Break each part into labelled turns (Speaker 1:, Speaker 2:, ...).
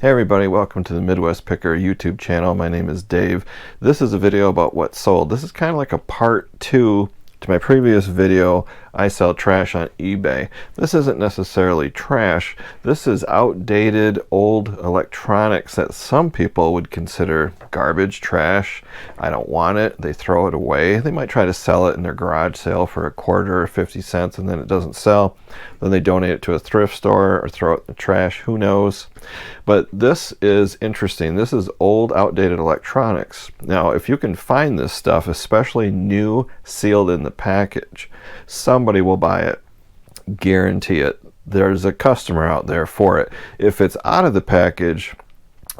Speaker 1: Hey everybody, welcome to the Midwest Picker YouTube channel. My name is Dave. This is a video about what sold. This is kind of like a part 2 to my previous video. I sell trash on eBay. This isn't necessarily trash. This is outdated old electronics that some people would consider garbage, trash. I don't want it. They throw it away. They might try to sell it in their garage sale for a quarter or 50 cents and then it doesn't sell. Then they donate it to a thrift store or throw it in the trash. Who knows? But this is interesting. This is old, outdated electronics. Now, if you can find this stuff, especially new, sealed in the package, somebody will buy it. Guarantee it. There's a customer out there for it. If it's out of the package,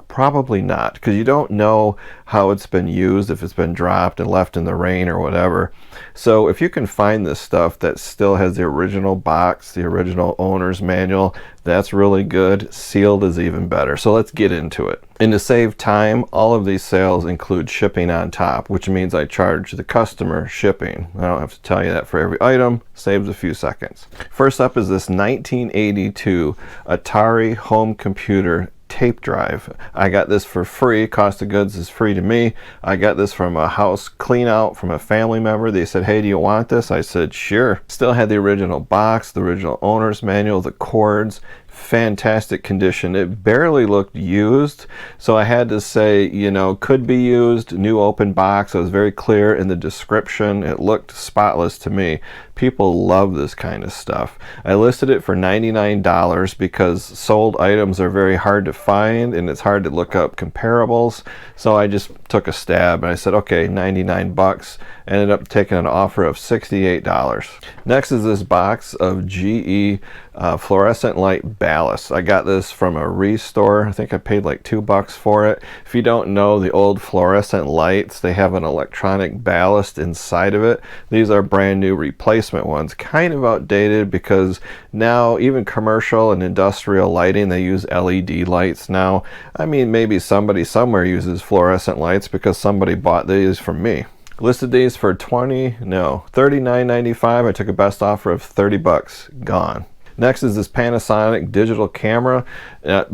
Speaker 1: probably not, because you don't know how it's been used, if it's been dropped and left in the rain or whatever. So if you can find this stuff that still has the original box, the original owner's manual, that's really good. Sealed is even better. So let's get into it. And to save time, all of these sales include shipping on top, which means I charge the customer shipping. I don't have to tell you that for every item. Saves a few seconds. First up is this 1982 Atari home computer tape drive. I got this for free. Cost of goods is free to me. I got this from a house clean out from a family member. They said, hey, do you want this? I said, sure. Still had the original box, the original owner's manual, the cords. Fantastic condition. It barely looked used, so I had to say, you know, could be used, new open box. It was very clear in the description. It looked spotless to me. People love this kind of stuff. I listed it for $99 because sold items are very hard to find and it's hard to look up comparables. So I just took a stab and I said, okay, 99 bucks. Ended up taking an offer of $68. Next is this box of GE fluorescent light ballast. I got this from a restore. I think I paid like $2 for it. If you don't know the old fluorescent lights, they have an electronic ballast inside of it. These are brand new replacement ones. Kind of outdated because now even commercial and industrial lighting, they use LED lights now. I mean, maybe somebody somewhere uses fluorescent lights because somebody bought these from me. Listed these for $39.95. I took a best offer of 30 bucks. Gone. Next is this Panasonic digital camera.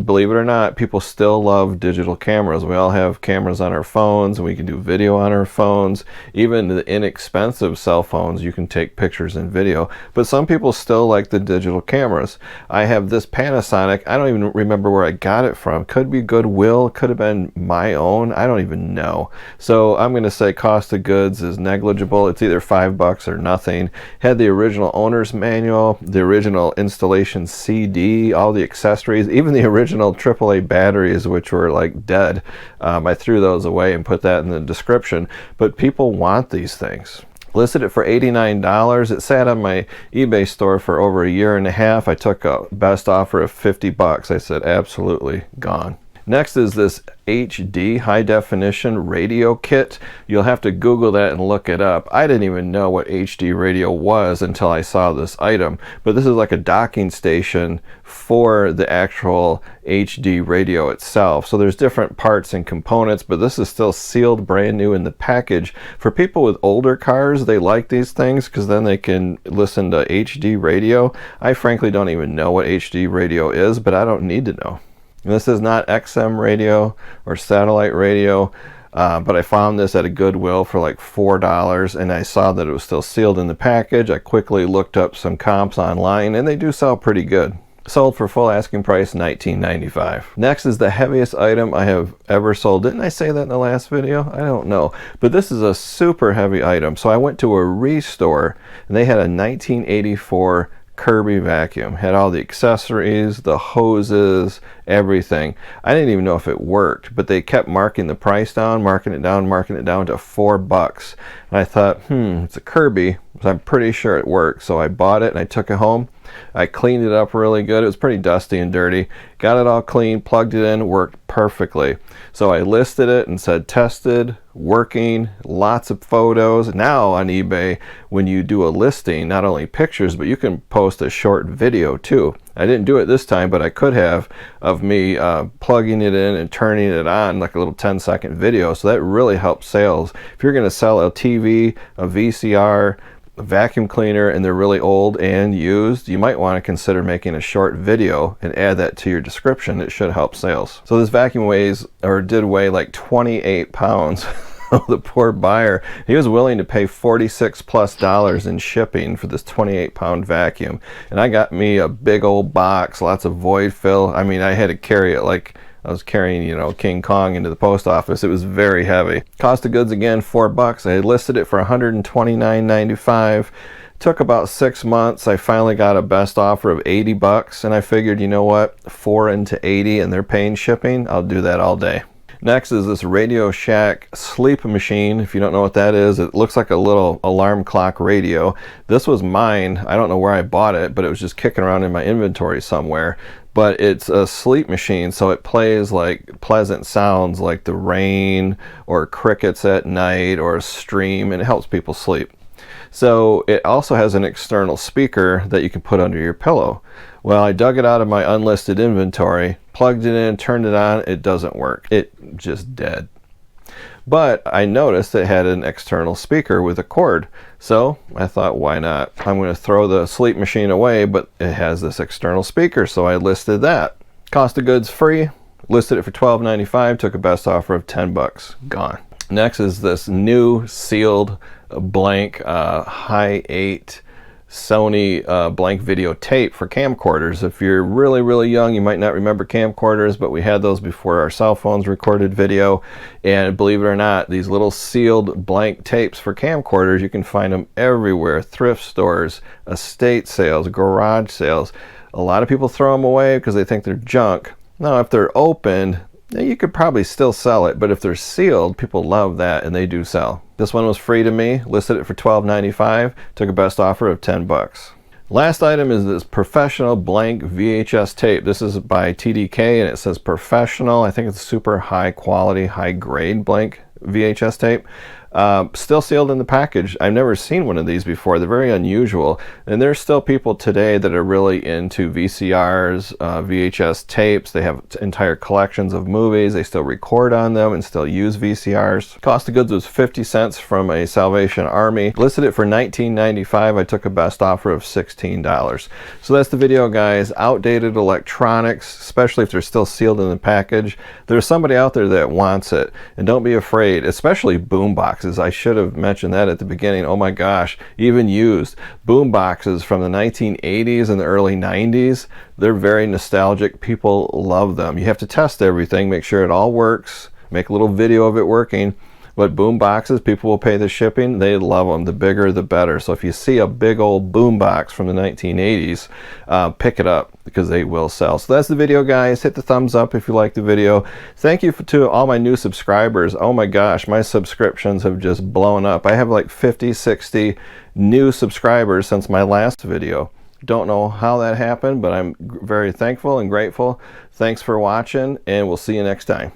Speaker 1: Believe it or not, people still love digital cameras. We all have cameras on our phones and we can do video on our phones. Even the inexpensive cell phones, you can take pictures and video. But some people still like the digital cameras. I have this Panasonic. I don't even remember where I got it from. Could be Goodwill, could have been my own. I don't even know. So I'm going to say cost of goods is negligible. It's either $5 or nothing. Had the original owner's manual, the original installation CD, all the accessories, even the original AAA batteries, which were like dead. I threw those away and put that in the description, but people want these things. Listed it for $89. It sat on my eBay store for over a year and a half. I took a best offer of 50 bucks. I said, absolutely gone. Next is this HD high definition radio kit. You'll have to Google that and look it up. I didn't even know what HD radio was until I saw this item, but this is like a docking station for the actual HD radio itself. So there's different parts and components, but this is still sealed brand new in the package. For people with older cars, they like these things because then they can listen to HD radio. I frankly don't even know what HD radio is, but I don't need to know. And this is not XM radio or satellite radio, but I found this at a Goodwill for like $4 and I saw that it was still sealed in the package. I quickly looked up some comps online and they do sell pretty good. Sold for full asking price $19.95. Next is the heaviest item I have ever sold. Didn't I say that in the last video? I don't know. But this is a super heavy item. So I went to a restore and they had a 1984 Kirby vacuum. Had all the accessories, the hoses, everything. I didn't even know if it worked, but they kept marking the price down, marking it down to $4. And I thought, it's a Kirby, so I'm pretty sure it works. So I bought it and I took it home. I cleaned it up really good. It was pretty dusty and dirty. Got it all clean, plugged it in, worked perfectly. So I listed it and said tested, working, lots of photos. Now on eBay, when you do a listing, not only pictures, but you can post a short video too. I didn't do it this time, but I could have, of me plugging it in and turning it on, like a little 10-second video. So that really helps sales. If you're going to sell a TV, a VCR, vacuum cleaner and they're really old and used, you might want to consider making a short video and add that to your description. It should help sales. So this vacuum weighs, or did weigh, like 28 pounds. The poor buyer, he was willing to pay $46+ in shipping for this 28-pound vacuum. And I got me a big old box, lots of void fill. I mean, I had to carry it like I was carrying, you know, King Kong into the post office. It was very heavy. Cost of goods, again, $4. I had listed it for $129.95. Took about 6 months. I finally got a best offer of $80, and I figured, you know what, 4 into 80, and they're paying shipping. I'll do that all day. Next is this Radio Shack sleep machine. If you don't know what that is, it looks like a little alarm clock radio. This was mine. I don't know where I bought it, but it was just kicking around in my inventory somewhere. But it's a sleep machine, so it plays like pleasant sounds like the rain or crickets at night or a stream, and it helps people sleep. So it also has an external speaker that you can put under your pillow. Well, I dug it out of my unlisted inventory, plugged it in, turned it on. It doesn't work. It just dead. But I noticed it had an external speaker with a cord. So I thought, why not? I'm going to throw the sleep machine away, but it has this external speaker, so I listed that. Cost of goods free. Listed it for $12.95. Took a best offer of $10. Gone. Next is this new sealed blank high 8 Sony blank video tape for camcorders. If you're really, really young, you might not remember camcorders, but we had those before our cell phones recorded video. And believe it or not, these little sealed blank tapes for camcorders, you can find them everywhere. Thrift stores, estate sales, garage sales. A lot of people throw them away because they think they're junk. Now, if they're opened, you could probably still sell it, but if they're sealed, people love that, and they do sell. This one was free to me. Listed it for $12.95. Took a best offer of $10. Last item is this professional blank VHS tape. This is by TDK, and it says professional. I think it's super high quality, high grade blank VHS tape. Still sealed in the package. I've never seen one of these before. They're very unusual, and there's still people today that are really into VCRs, VHS tapes. They have entire collections of movies. They still record on them and still use VCRs. Cost of goods was 50 cents from a Salvation Army. Listed it for $19.95. I took a best offer of $16. So that's the video, guys. Outdated electronics, especially if they're still sealed in the package. There's somebody out there that wants it, and don't be afraid, especially boom boxes. I should have mentioned that at the beginning. Oh my gosh, even used boom boxes from the 1980s and the early 90s. They're very nostalgic. People love them. You have to test everything, make sure it all works, make a little video of it working. But boom boxes, people will pay the shipping. They love them. The bigger, the better. So if you see a big old boom box from the 1980s, pick it up because they will sell. So that's the video, guys. Hit the thumbs up if you like the video. Thank you to all my new subscribers. Oh my gosh, my subscriptions have just blown up. I have like 50, 60 new subscribers since my last video. Don't know how that happened, but I'm very thankful and grateful. Thanks for watching, and we'll see you next time.